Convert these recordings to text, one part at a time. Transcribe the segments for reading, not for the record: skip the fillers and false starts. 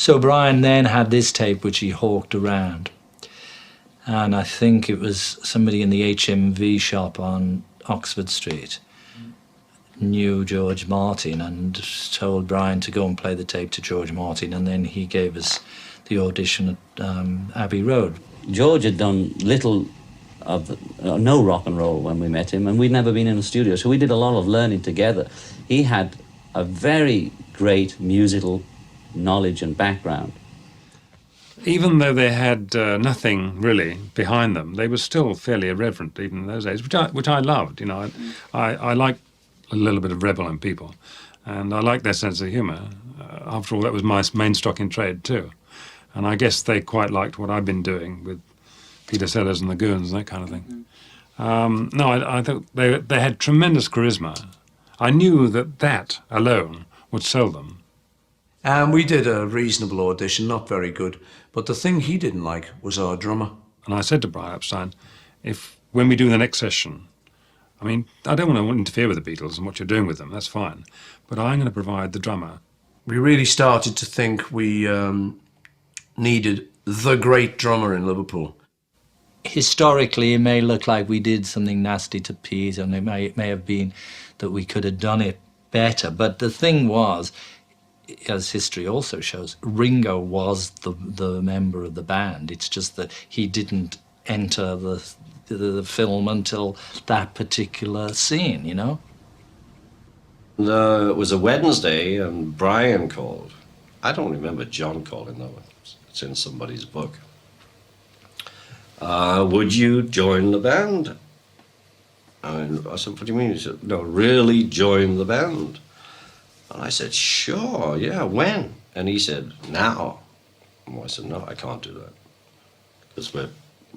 So Brian then had this tape which he hawked around. And I think it was somebody in the HMV shop on Oxford Street knew George Martin and told Brian to go and play the tape to George Martin, and then he gave us the audition at Abbey Road. George had done little of no rock and roll when we met him, and we'd never been in a studio, so we did a lot of learning together. He had a very great musical knowledge and background. Even though they had nothing really behind them, they were still fairly irreverent even in those days, which I loved. You know, I like a little bit of rebel in people, and I like their sense of humour. After all, that was my main stock in trade too, and I guess they quite liked what I've been doing with Peter Sellers and the Goons and that kind of thing. I thought they had tremendous charisma. I knew that alone would sell them. And we did a reasonable audition, not very good, but the thing he didn't like was our drummer. And I said to Brian Epstein, when we do the next session, I mean, I don't want to interfere with the Beatles and what you're doing with them, that's fine, but I'm going to provide the drummer. We really started to think we needed the great drummer in Liverpool. Historically, it may look like we did something nasty to Pete, and it may have been that we could have done it better, but the thing was, as history also shows, Ringo was the member of the band. It's just that he didn't enter the film until that particular scene, you know? It was a Wednesday and Brian called. I don't remember John calling though. It's in somebody's book. Would you join the band? And I said, what do you mean? He said, no, really join the band. And I said, sure, yeah, when? And he said, now. And I said, no, I can't do that. Because we've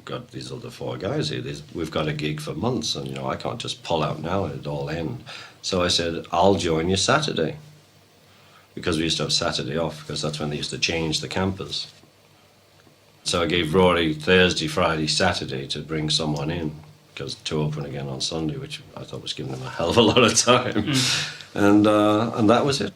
got these other four guys here. We've got a gig for months, and, you know, I can't just pull out now and it'd all end. So I said, I'll join you Saturday. Because we used to have Saturday off, because that's when they used to change the campers. So I gave Rory Thursday, Friday, Saturday to bring someone in, because to open again on Sunday, which I thought was giving them a hell of a lot of time. And that was it.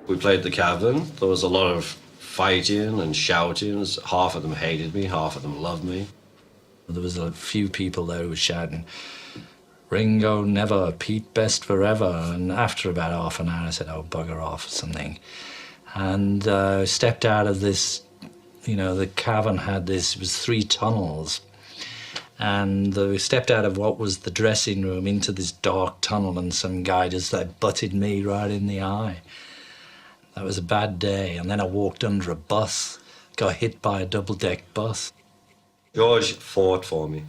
We played the Cavern. There was a lot of fighting and shouting. Half of them hated me, half of them loved me. There was a few people there who were shouting, Ringo never, Pete best forever. And after about half an hour, I said, oh, bugger off, or something. And stepped out of this, you know, the Cavern had this, it was 3 tunnels. And we stepped out of what was the dressing room into this dark tunnel, and some guy just like butted me right in the eye. That was a bad day. And then I walked under a bus, got hit by a double-deck bus. George fought for me.